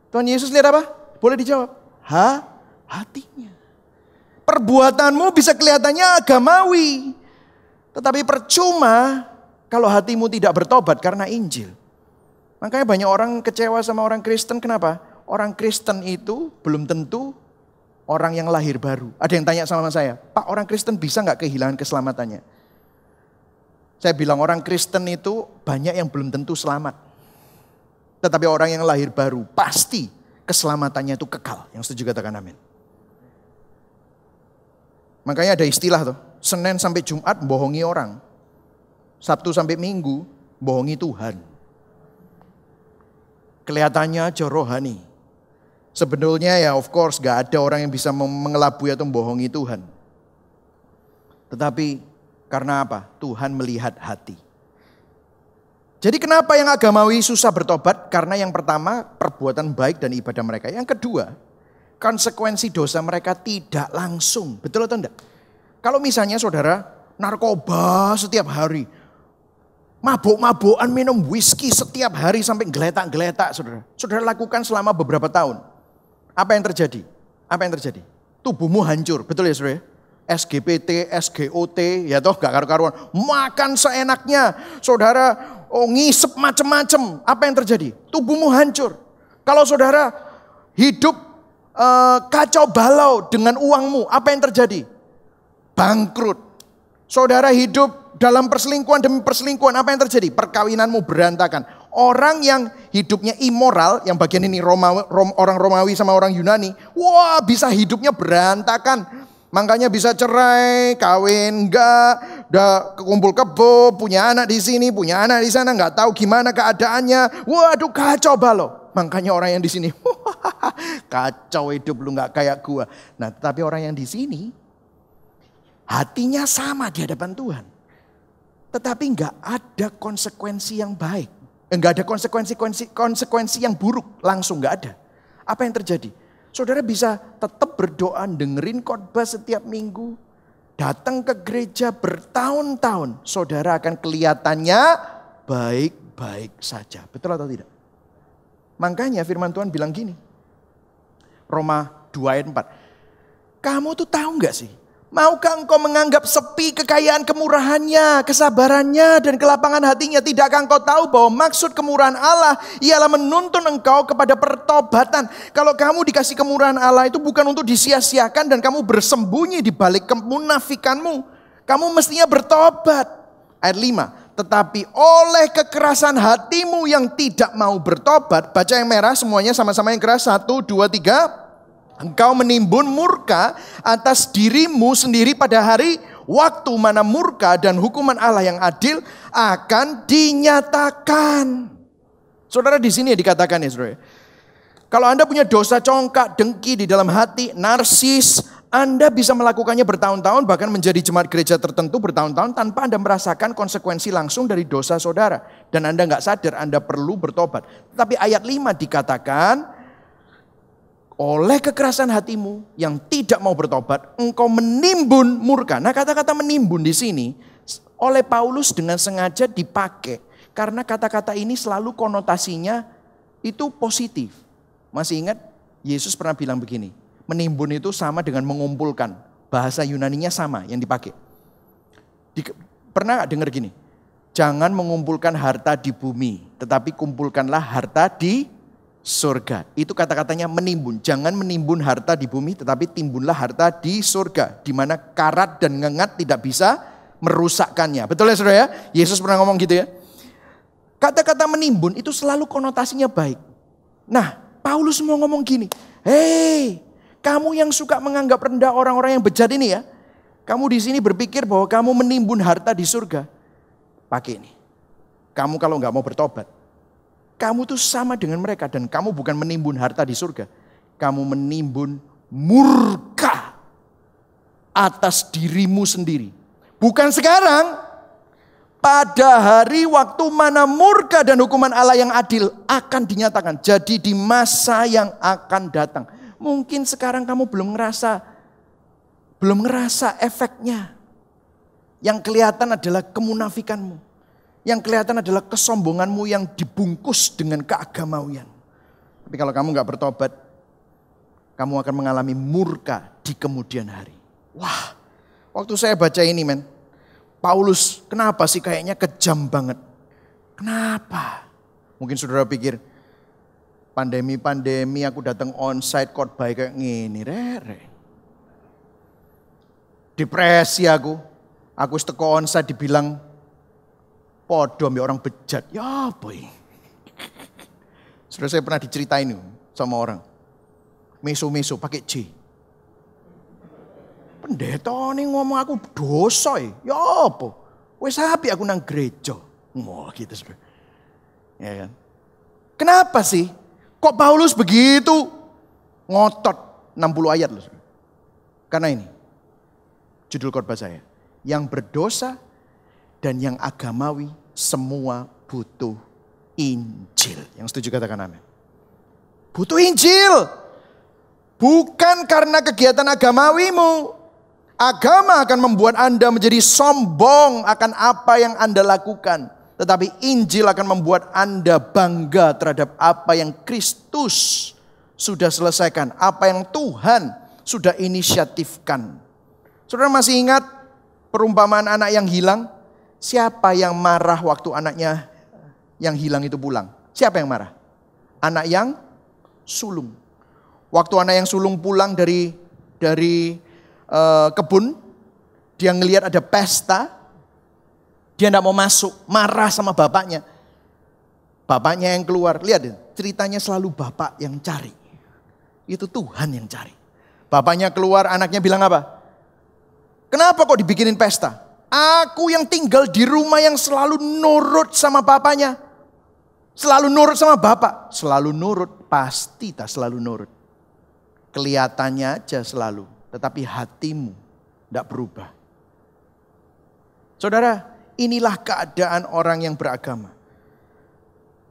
Tuhan Yesus lihat apa? Boleh dijawab. Hatinya. Perbuatanmu bisa kelihatannya agamawi. Tetapi percuma kalau hatimu tidak bertobat karena Injil. Makanya banyak orang kecewa sama orang Kristen. Kenapa? Orang Kristen itu belum tentu orang yang lahir baru. Ada yang tanya sama saya, Pak, orang Kristen bisa gak kehilangan keselamatannya? Saya bilang orang Kristen itu banyak yang belum tentu selamat. Tetapi orang yang lahir baru pasti keselamatannya itu kekal. Yang setuju katakan amin. Makanya ada istilah tuh, Senin sampai Jumat bohongi orang. Sabtu sampai Minggu bohongi Tuhan. Kelihatannya aja rohani. Sebetulnya ya of course gak ada orang yang bisa mengelabui atau membohongi Tuhan. Tetapi karena apa? Tuhan melihat hati. Jadi kenapa yang agamawi susah bertobat? Karena yang pertama perbuatan baik dan ibadah mereka. Yang kedua, konsekuensi dosa mereka tidak langsung. Betul atau enggak? Kalau misalnya saudara narkoba setiap hari, mabuk-mabukan minum whisky setiap hari sampai geletak-geletak saudara. Saudara lakukan selama beberapa tahun. Apa yang terjadi? Apa yang terjadi? Tubuhmu hancur, betul ya saudara? SGPT, SGOT, ya toh gak karu-karuan. Makan seenaknya, saudara ngisep macem-macem. Apa yang terjadi? Tubuhmu hancur. Kalau saudara hidup kacau balau dengan uangmu, apa yang terjadi? Bangkrut. Saudara hidup dalam perselingkuhan demi perselingkuhan, apa yang terjadi? Perkawinanmu berantakan. Orang yang hidupnya immoral, yang bagian ini orang Romawi sama orang Yunani, wah bisa hidupnya berantakan. Makanya bisa cerai, kawin enggak, udah kumpul kebo, punya anak di sini, punya anak di sana, nggak tahu gimana keadaannya. Waduh kacau balo. Makanya orang yang di sini, kacau hidup lu nggak kayak gua. Nah, tapi orang yang di sini hatinya sama di hadapan Tuhan. Tetapi nggak ada konsekuensi yang baik. Nggak ada konsekuensi yang buruk. Langsung nggak ada. Apa yang terjadi? Saudara bisa tetap berdoa, dengerin khotbah setiap minggu. Datang ke gereja bertahun-tahun. Saudara akan kelihatannya baik-baik saja. Betul atau tidak? Makanya firman Tuhan bilang gini. Roma 2 ayat 4. Kamu tuh tahu nggak sih? Maukah engkau menganggap sepi kekayaan kemurahannya, kesabarannya, dan kelapangan hatinya? Tidakkah engkau tahu bahwa maksud kemurahan Allah ialah menuntun engkau kepada pertobatan? Kalau kamu dikasih kemurahan Allah itu bukan untuk disia-siakan dan kamu bersembunyi di balik kemunafikanmu. Kamu mestinya bertobat. Ayat 5. Tetapi oleh kekerasan hatimu yang tidak mau bertobat. Baca yang merah semuanya sama-sama yang keras. 1, 2, 3. Engkau menimbun murka atas dirimu sendiri pada hari waktu mana murka dan hukuman Allah yang adil akan dinyatakan. Saudara, di sini ya dikatakan ya saudara. Kalau Anda punya dosa congkak, dengki di dalam hati, narsis, Anda bisa melakukannya bertahun-tahun, bahkan menjadi jemaat gereja tertentu bertahun-tahun tanpa Anda merasakan konsekuensi langsung dari dosa saudara. Dan Anda nggak sadar Anda perlu bertobat. Tapi ayat 5 dikatakan, oleh kekerasan hatimu yang tidak mau bertobat, engkau menimbun murka. Nah, kata-kata menimbun di sini oleh Paulus dengan sengaja dipakai karena kata-kata ini selalu konotasinya itu positif. Masih ingat Yesus pernah bilang begini, menimbun itu sama dengan mengumpulkan. Bahasa Yunaninya sama yang dipakai. Pernah gak dengar gini? Jangan mengumpulkan harta di bumi, tetapi kumpulkanlah harta di surga. Itu kata-katanya menimbun. Jangan menimbun harta di bumi, tetapi timbunlah harta di surga, di mana karat dan ngengat tidak bisa merusakkannya. Betul ya saudara ya? Yesus pernah ngomong gitu ya. Kata-kata menimbun itu selalu konotasinya baik. Nah, Paulus mau ngomong gini, hei, kamu yang suka menganggap rendah orang-orang yang bejat ini ya, kamu di sini berpikir bahwa kamu menimbun harta di surga. Pakai ini. Kamu kalau nggak mau bertobat, kamu tuh sama dengan mereka dan kamu bukan menimbun harta di surga. Kamu menimbun murka atas dirimu sendiri. Bukan sekarang. Pada hari waktu mana murka dan hukuman Allah yang adil akan dinyatakan. Jadi di masa yang akan datang. Mungkin sekarang kamu belum ngerasa efeknya. Yang kelihatan adalah kemunafikanmu. Yang kelihatan adalah kesombonganmu yang dibungkus dengan keagamawian. Tapi kalau kamu gak bertobat, kamu akan mengalami murka di kemudian hari. Wah, waktu saya baca ini Paulus kenapa sih kayaknya kejam banget. Kenapa? Mungkin saudara pikir, pandemi aku datang onsite khotbah kayak gini. Depresi aku teko onsite dibilang, podo ambil orang bejat. Ya boy. Sudah saya pernah diceritain sama orang. Meso pakai J. Pendeta nih ngomong aku dosa ya apa? Wes api aku nang gereja. Wah gitu saudara. Ya kan? Kenapa sih? Kok Paulus begitu ngotot 60 ayat loh saudara. Karena ini judul khotbah saya. Yang berdosa dan yang agamawi semua butuh Injil. Yang setuju katakan amin. Butuh Injil. Bukan karena kegiatan agamawimu. Agama akan membuat Anda menjadi sombong akan apa yang Anda lakukan. Tetapi Injil akan membuat Anda bangga terhadap apa yang Kristus sudah selesaikan. Apa yang Tuhan sudah inisiatifkan. Saudara masih ingat perumpamaan anak yang hilang? Siapa yang marah waktu anaknya yang hilang itu pulang? Siapa yang marah? Anak yang sulung. Waktu anak yang sulung pulang dari kebun, dia ngelihat ada pesta, dia tidak mau masuk, marah sama bapaknya. Bapaknya yang keluar. Lihat, ceritanya selalu bapak yang cari. Itu Tuhan yang cari. Bapaknya keluar, anaknya bilang apa? Kenapa kok dibikinin pesta? Aku yang tinggal di rumah yang selalu nurut sama bapaknya. Selalu nurut sama bapak. Selalu nurut, pasti tak selalu nurut. Kelihatannya aja selalu. Tetapi hatimu tidak berubah. Saudara, inilah keadaan orang yang beragama.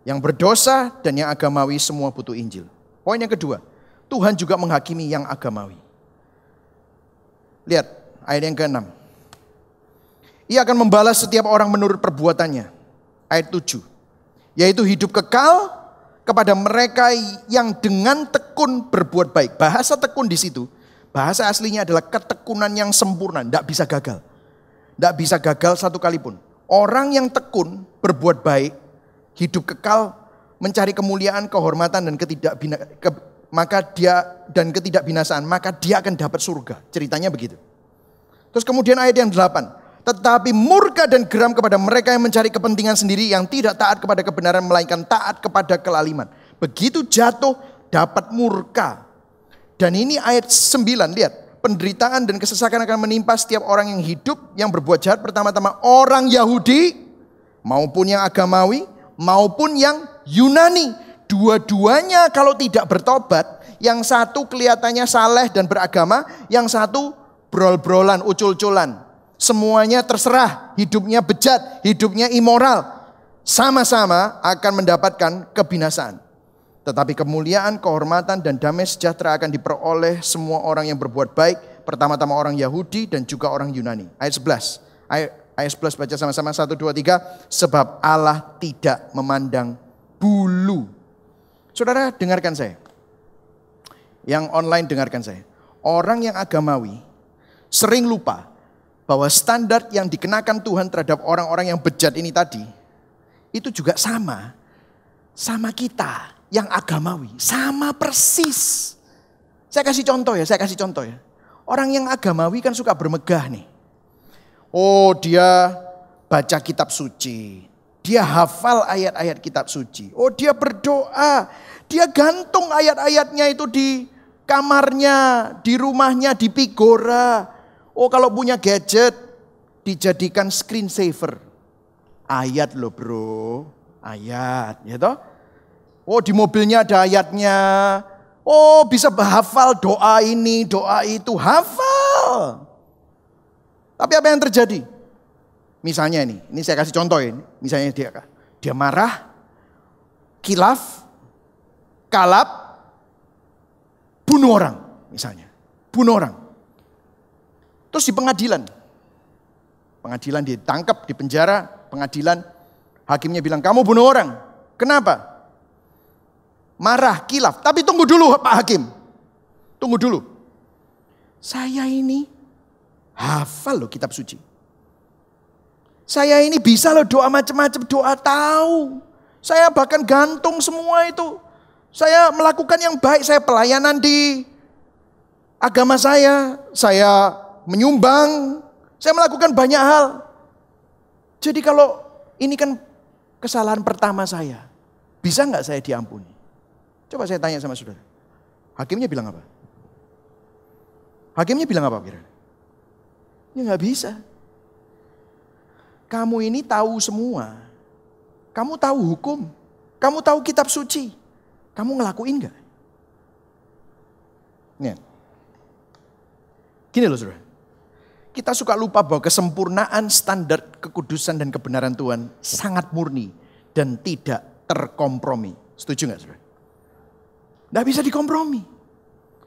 Yang berdosa dan yang agamawi semua butuh Injil. Poin yang kedua, Tuhan juga menghakimi yang agamawi. Lihat ayat yang ke-6. Ia akan membalas setiap orang menurut perbuatannya. Ayat 7. Yaitu hidup kekal kepada mereka yang dengan tekun berbuat baik. Bahasa tekun di situ, bahasa aslinya adalah ketekunan yang sempurna. Tidak bisa gagal. Tidak bisa gagal satu kali pun. Orang yang tekun berbuat baik, hidup kekal, mencari kemuliaan, kehormatan dan ketidakbinasaan, maka dia akan dapat surga. Ceritanya begitu. Terus kemudian ayat yang 8. Tetapi murka dan geram kepada mereka yang mencari kepentingan sendiri, yang tidak taat kepada kebenaran melainkan taat kepada kelaliman. Begitu jatuh dapat murka. Dan ini ayat 9, lihat. Penderitaan dan kesesakan akan menimpa setiap orang yang hidup, yang berbuat jahat. Pertama-tama orang Yahudi, maupun yang agamawi, maupun yang Yunani. Dua-duanya kalau tidak bertobat, yang satu kelihatannya saleh dan beragama, yang satu brol-brolan, ucul-uculan. Semuanya terserah, hidupnya bejat, hidupnya immoral. Sama-sama akan mendapatkan kebinasaan. Tetapi kemuliaan, kehormatan dan damai sejahtera akan diperoleh semua orang yang berbuat baik. Pertama-tama orang Yahudi dan juga orang Yunani. Ayat 11. Ayat 11 baca sama-sama 1, 2, 3. Sebab Allah tidak memandang bulu. Saudara dengarkan saya. Yang online dengarkan saya. Orang yang agamawi sering lupa bahwa standar yang dikenakan Tuhan terhadap orang-orang yang bejat ini tadi, itu juga sama kita yang agamawi. Sama persis. Saya kasih contoh ya. Orang yang agamawi kan suka bermegah nih. Oh, dia baca kitab suci. Dia hafal ayat-ayat kitab suci. Oh, dia berdoa. Dia gantung ayat-ayatnya itu di kamarnya, di rumahnya, di Pigora. Oh, kalau punya gadget dijadikan screensaver. Ayat loh bro, ayat ya toh. Oh, di mobilnya ada ayatnya. Oh, bisa hafal doa ini, doa itu, hafal. Tapi apa yang terjadi? Misalnya ini saya kasih contoh ini. Misalnya dia marah, kilaf, kalap, bunuh orang misalnya. Bunuh orang. Terus di pengadilan ditangkap, di penjara, pengadilan, hakimnya bilang, kamu bunuh orang. Kenapa? Marah, kilaf. Tapi tunggu dulu Pak Hakim. Tunggu dulu. Saya ini hafal loh kitab suci. Saya ini bisa loh doa macam-macam, doa tahu. Saya bahkan gantung semua itu. Saya melakukan yang baik, saya pelayanan di agama saya menyumbang, saya melakukan banyak hal. Jadi kalau ini kan kesalahan pertama saya, bisa nggak saya diampuni? Coba saya tanya sama saudara. Hakimnya bilang apa? Kira? Ya nggak bisa. Kamu ini tahu semua. Kamu tahu hukum. Kamu tahu kitab suci. Kamu ngelakuin nggak? Nih. Gini loh saudara. Kita suka lupa bahwa kesempurnaan standar kekudusan dan kebenaran Tuhan sangat murni dan tidak terkompromi. Setuju gak saudara? Tidak bisa dikompromi.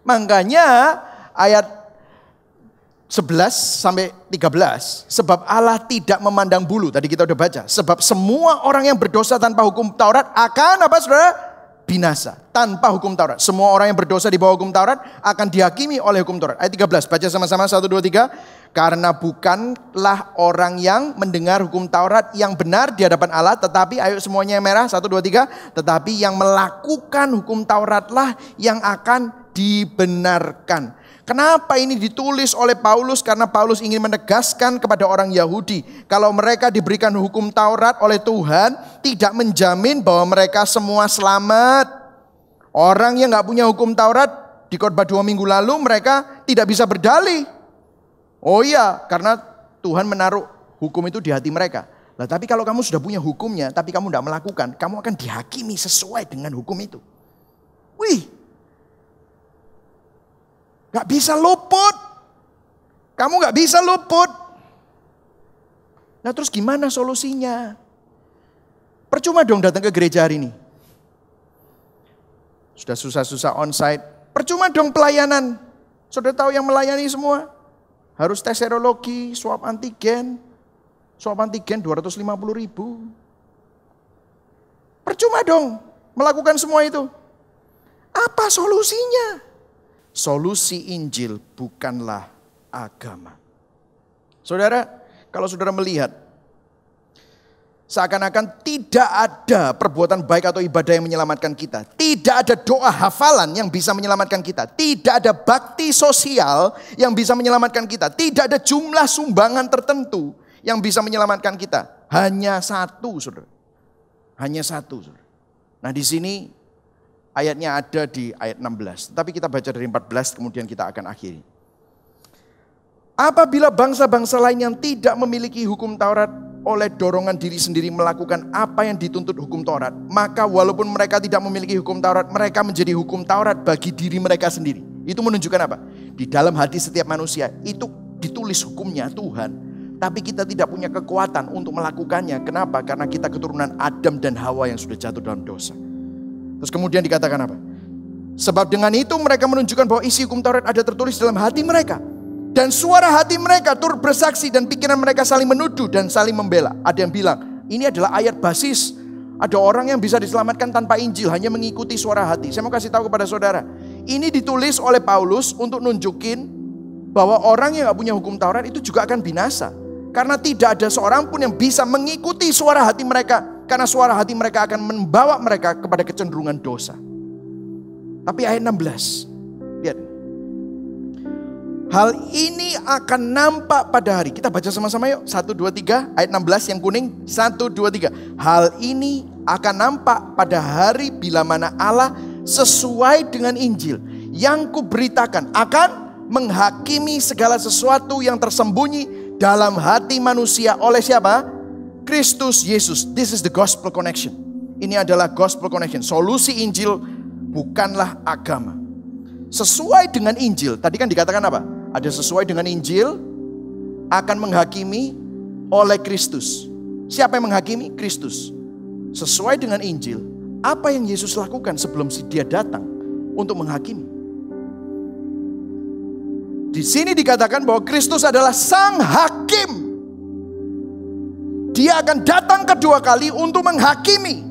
Makanya ayat 11 sampai 13. Sebab Allah tidak memandang bulu. Tadi kita udah baca. Sebab semua orang yang berdosa tanpa hukum Taurat akan apa saudara? Binasa. Tanpa hukum Taurat. Semua orang yang berdosa di bawah hukum Taurat akan dihakimi oleh hukum Taurat. Ayat 13. Baca sama-sama 1, 2, 3. Karena bukanlah orang yang mendengar hukum Taurat yang benar di hadapan Allah. Tetapi ayo semuanya yang merah 1, 2, 3. Tetapi yang melakukan hukum Tauratlah yang akan dibenarkan. Kenapa ini ditulis oleh Paulus? Karena Paulus ingin menegaskan kepada orang Yahudi, kalau mereka diberikan hukum Taurat oleh Tuhan, tidak menjamin bahwa mereka semua selamat. Orang yang gak punya hukum Taurat, di khotbah 2 minggu lalu mereka tidak bisa berdalih. Oh iya, karena Tuhan menaruh hukum itu di hati mereka. Nah, tapi kalau kamu sudah punya hukumnya, tapi kamu tidak melakukan, kamu akan dihakimi sesuai dengan hukum itu. Wih, gak bisa luput. Kamu gak bisa luput. Nah terus gimana solusinya? Percuma dong datang ke gereja hari ini. Sudah susah-susah onsite. Percuma dong pelayanan. Sudah tahu yang melayani semua. Harus tes serologi, swab antigen. Swab antigen 250.000. Percuma dong melakukan semua itu. Apa solusinya? Solusi Injil bukanlah agama. Saudara, kalau saudara melihat, seakan-akan tidak ada perbuatan baik atau ibadah yang menyelamatkan kita. Tidak ada doa hafalan yang bisa menyelamatkan kita. Tidak ada bakti sosial yang bisa menyelamatkan kita. Tidak ada jumlah sumbangan tertentu yang bisa menyelamatkan kita. Hanya satu, saudara. Hanya satu, saudara. Nah di sini ayatnya ada di ayat 16. Tapi kita baca dari 14 kemudian kita akan akhiri. Apabila bangsa-bangsa lain yang tidak memiliki hukum Taurat oleh dorongan diri sendiri melakukan apa yang dituntut hukum Taurat, maka walaupun mereka tidak memiliki hukum Taurat, mereka menjadi hukum Taurat bagi diri mereka sendiri. Itu menunjukkan apa? Di dalam hati setiap manusia itu ditulis hukumnya Tuhan, tapi kita tidak punya kekuatan untuk melakukannya. Kenapa? Karena kita keturunan Adam dan Hawa yang sudah jatuh dalam dosa. Terus kemudian dikatakan apa? Sebab dengan itu mereka menunjukkan bahwa isi hukum Taurat ada tertulis dalam hati mereka. Dan suara hati mereka turut bersaksi dan pikiran mereka saling menuduh dan saling membela. Ada yang bilang, ini adalah ayat basis. Ada orang yang bisa diselamatkan tanpa Injil, hanya mengikuti suara hati. Saya mau kasih tahu kepada saudara. Ini ditulis oleh Paulus untuk nunjukin bahwa orang yang gak punya hukum Taurat itu juga akan binasa. Karena tidak ada seorang pun yang bisa mengikuti suara hati mereka. Karena suara hati mereka akan membawa mereka kepada kecenderungan dosa. Tapi ayat 16, lihat. Hal ini akan nampak pada hari. Kita baca sama-sama yuk. 1, 2, 3. Ayat 16 yang kuning. 1, 2, 3. Hal ini akan nampak pada hari bila mana Allah sesuai dengan Injil yang kuberitakan akan menghakimi segala sesuatu yang tersembunyi dalam hati manusia oleh siapa? Kristus Yesus. This is the gospel connection. Ini adalah gospel connection. Solusi Injil bukanlah agama. Sesuai dengan Injil. Tadi kan dikatakan apa? Ada sesuai dengan Injil akan menghakimi oleh Kristus. Siapa yang menghakimi? Kristus. Sesuai dengan Injil, apa yang Yesus lakukan sebelum dia datang untuk menghakimi? Di sini dikatakan bahwa Kristus adalah sang hakim. Dia akan datang kedua kali untuk menghakimi.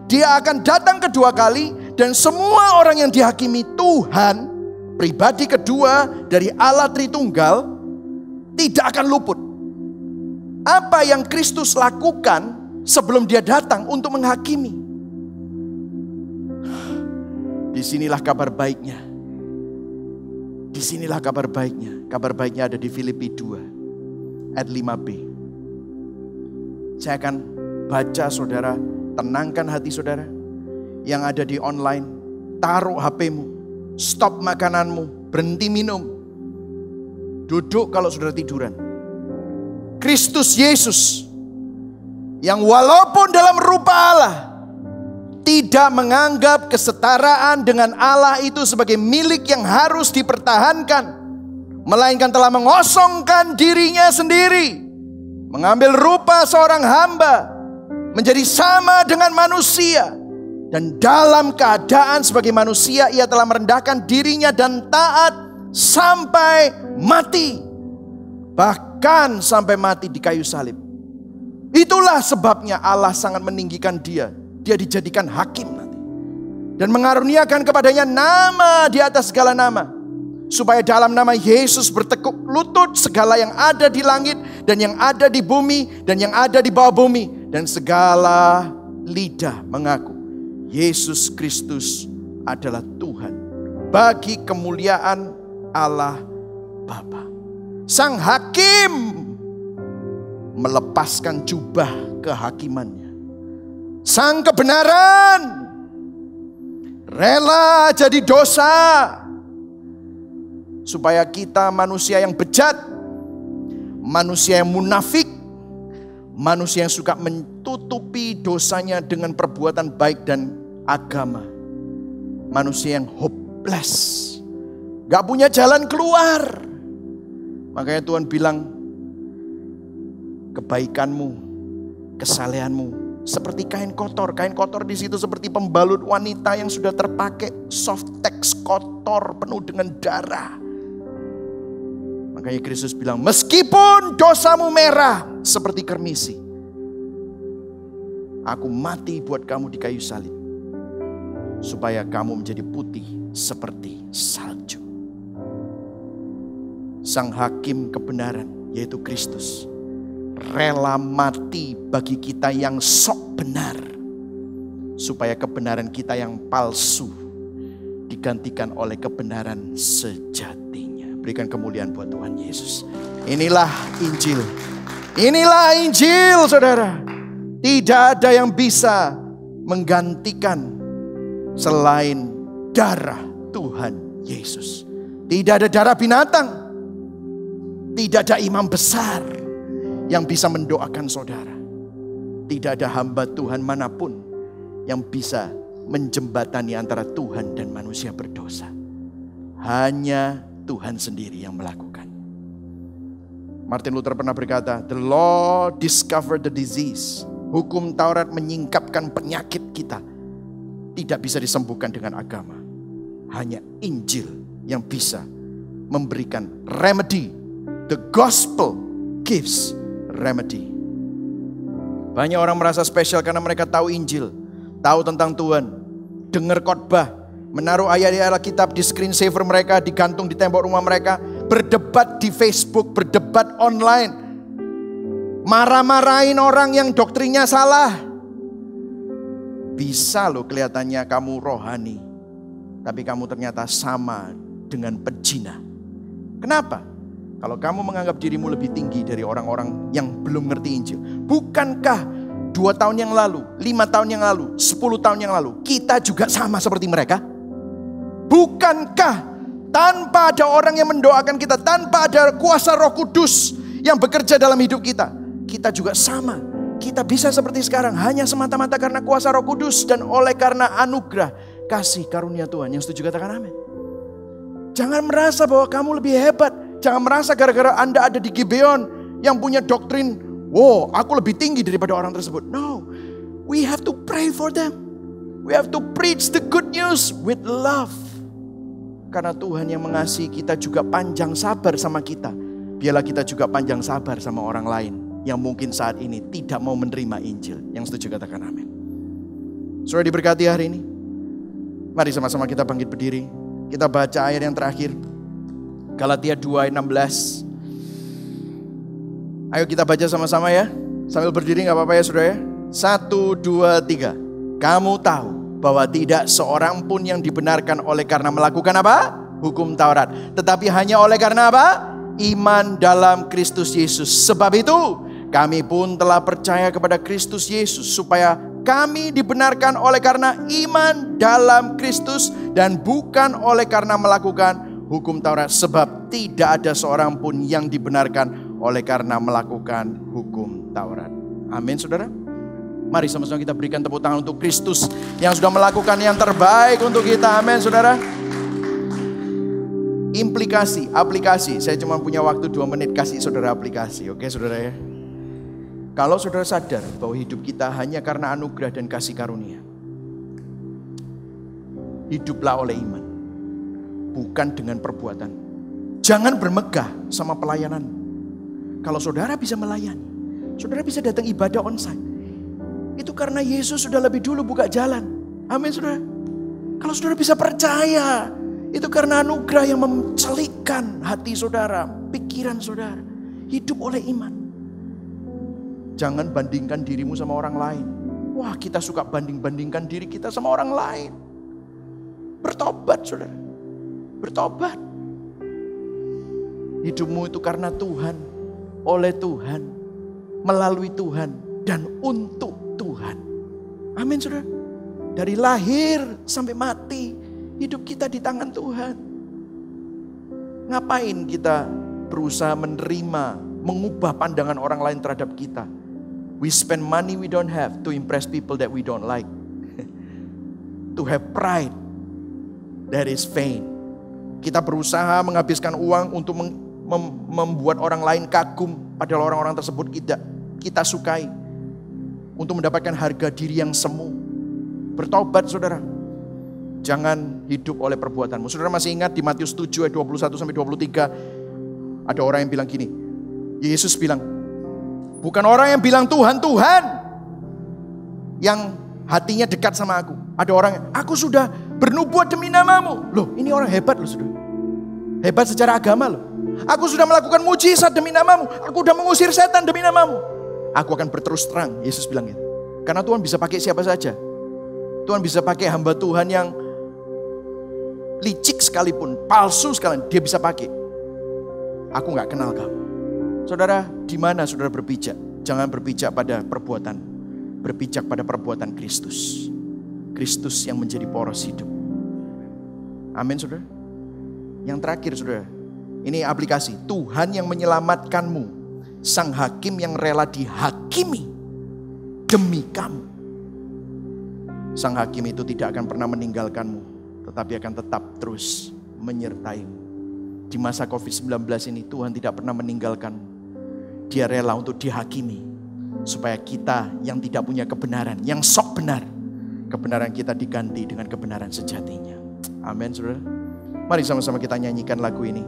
Dia akan datang kedua kali dan semua orang yang dihakimi Tuhan, pribadi kedua dari Allah Tritunggal, tidak akan luput. Apa yang Kristus lakukan sebelum dia datang untuk menghakimi? Disinilah kabar baiknya. Disinilah kabar baiknya. Kabar baiknya ada di Filipi 2 ayat 5b. Saya akan baca, saudara. Tenangkan hati saudara. Yang ada di online, taruh HP-mu, stop makananmu, berhenti minum, duduk kalau sudah tiduran. Kristus Yesus yang walaupun dalam rupa Allah tidak menganggap kesetaraan dengan Allah itu sebagai milik yang harus dipertahankan, melainkan telah mengosongkan dirinya sendiri, mengambil rupa seorang hamba, menjadi sama dengan manusia. Dan dalam keadaan sebagai manusia, ia telah merendahkan dirinya dan taat sampai mati. Bahkan sampai mati di kayu salib. Itulah sebabnya Allah sangat meninggikan dia. Dia dijadikan hakim nanti. Dan mengaruniakan kepadanya nama di atas segala nama. Supaya dalam nama Yesus bertekuk lutut segala yang ada di langit dan yang ada di bumi dan yang ada di bawah bumi. Dan segala lidah mengaku Yesus Kristus adalah Tuhan, bagi kemuliaan Allah Bapa. Sang hakim melepaskan jubah kehakimannya. Sang kebenaran rela jadi dosa supaya kita manusia yang bejat, manusia yang munafik, manusia yang suka menutupi dosanya dengan perbuatan baik dan agama, manusia yang hopeless, gak punya jalan keluar. Makanya Tuhan bilang, kebaikanmu, kesalehanmu seperti kain kotor. Kain kotor di situ seperti pembalut wanita yang sudah terpakai softex kotor penuh dengan darah. Makanya Kristus bilang, meskipun dosamu merah seperti kermisi, aku mati buat kamu di kayu salib, supaya kamu menjadi putih seperti salju. Sang hakim kebenaran, yaitu Kristus, rela mati bagi kita yang sok benar, supaya kebenaran kita yang palsu digantikan oleh kebenaran sejatinya. Berikan kemuliaan buat Tuhan Yesus. Inilah Injil. Inilah Injil, saudara. Tidak ada yang bisa menggantikan selain darah Tuhan Yesus. Tidak ada darah binatang. Tidak ada imam besar yang bisa mendoakan saudara. Tidak ada hamba Tuhan manapun yang bisa menjembatani antara Tuhan dan manusia berdosa. Hanya Tuhan sendiri yang melakukan. Martin Luther pernah berkata, the law discovered the disease. Hukum Taurat menyingkapkan penyakit kita. Tidak bisa disembuhkan dengan agama. Hanya Injil yang bisa memberikan remedy. The gospel gives remedy. Banyak orang merasa spesial karena mereka tahu Injil, tahu tentang Tuhan, dengar khotbah, menaruh ayat-ayat Alkitab di screensaver mereka, digantung di tembok rumah mereka, berdebat di Facebook, berdebat online, marah-marahin orang yang doktrinnya salah. Bisa loh kelihatannya kamu rohani, tapi kamu ternyata sama dengan pejina. Kenapa? Kalau kamu menganggap dirimu lebih tinggi dari orang-orang yang belum ngerti Injil. Bukankah 2 tahun yang lalu, 5 tahun yang lalu, 10 tahun yang lalu, kita juga sama seperti mereka? Bukankah tanpa ada orang yang mendoakan kita, tanpa ada kuasa Roh Kudus yang bekerja dalam hidup kita, kita juga sama. Kita bisa seperti sekarang hanya semata-mata karena kuasa Roh Kudus dan oleh karena anugerah kasih karunia Tuhan. Yang setuju katakan amin. Jangan merasa bahwa kamu lebih hebat. Jangan merasa gara-gara Anda ada di Gibeon yang punya doktrin, wow, aku lebih tinggi daripada orang tersebut. No, we have to pray for them. We have to preach the good news with love. Karena Tuhan yang mengasihi kita juga panjang sabar sama kita. Biarlah kita juga panjang sabar sama orang lain yang mungkin saat ini tidak mau menerima Injil. Yang setuju katakan amin. Saudara diberkati hari ini. Mari sama-sama kita bangkit berdiri. Kita baca ayat yang terakhir. Galatia 2 ayat 16. Ayo kita baca sama-sama ya. Sambil berdiri gak apa-apa ya saudara ya. 1, 2, 3. Kamu tahu bahwa tidak seorang pun yang dibenarkan oleh karena melakukan apa? Hukum Taurat. Tetapi hanya oleh karena apa? Iman dalam Kristus Yesus. Sebab itu kami pun telah percaya kepada Kristus Yesus. Supaya kami dibenarkan oleh karena iman dalam Kristus. Dan bukan oleh karena melakukan hukum Taurat, sebab tidak ada seorang pun yang dibenarkan oleh karena melakukan hukum Taurat. Amin saudara. Mari sama-sama kita berikan tepuk tangan untuk Kristus yang sudah melakukan yang terbaik untuk kita. Amin saudara. Implikasi, aplikasi. Saya cuma punya waktu 2 menit kasih saudara aplikasi. Oke saudara ya. Kalau saudara sadar bahwa hidup kita hanya karena anugerah dan kasih karunia, hiduplah oleh iman, bukan dengan perbuatan. Jangan bermegah sama pelayanan. Kalau saudara bisa melayani, saudara bisa datang ibadah onsite, itu karena Yesus sudah lebih dulu buka jalan. Amin saudara. Kalau saudara bisa percaya, itu karena anugerah yang mencelikkan hati saudara, pikiran saudara. Hidup oleh iman. Jangan bandingkan dirimu sama orang lain. Wah, kita suka banding-bandingkan diri kita sama orang lain. Bertobat saudara. Bertobat. Hidupmu itu karena Tuhan, oleh Tuhan, melalui Tuhan, dan untuk Tuhan. Amin saudara. Dari lahir sampai mati, hidup kita di tangan Tuhan. Ngapain kita berusaha menerima, mengubah pandangan orang lain terhadap kita? We spend money we don't have to impress people that we don't like. To have pride, that is vain. Kita berusaha menghabiskan uang untuk membuat orang lain kagum, padahal orang-orang tersebut kita sukai. Untuk mendapatkan harga diri yang semu. Bertobat saudara. Jangan hidup oleh perbuatanmu. Saudara masih ingat di Matius 7 ayat 21-23. Ada orang yang bilang gini. Yesus bilang, bukan orang yang bilang Tuhan, Tuhan, yang hatinya dekat sama aku. Ada orang yang, aku sudah bernubuat demi namamu. Loh, ini orang hebat loh saudara. Hebat secara agama loh. Aku sudah melakukan mujizat demi namamu. Aku sudah mengusir setan demi namamu. Aku akan berterus terang, Yesus bilang gitu. Karena Tuhan bisa pakai siapa saja. Tuhan bisa pakai hamba Tuhan yang licik sekalipun, palsu sekalipun, dia bisa pakai. Aku gak kenal kamu. Saudara, di mana saudara berpijak? Jangan berpijak pada perbuatan. Berpijak pada perbuatan Kristus. Kristus yang menjadi poros hidup. Amin saudara. Yang terakhir saudara, ini aplikasi. Tuhan yang menyelamatkanmu, sang hakim yang rela dihakimi demi kamu. Sang hakim itu tidak akan pernah meninggalkanmu, tetapi akan tetap terus menyertaimu. Di masa COVID-19 ini Tuhan tidak pernah meninggalkanmu. Dia rela untuk dihakimi, supaya kita yang tidak punya kebenaran, yang sok benar, kebenaran kita diganti dengan kebenaran sejatinya. Amin saudara. Mari sama-sama kita nyanyikan lagu ini.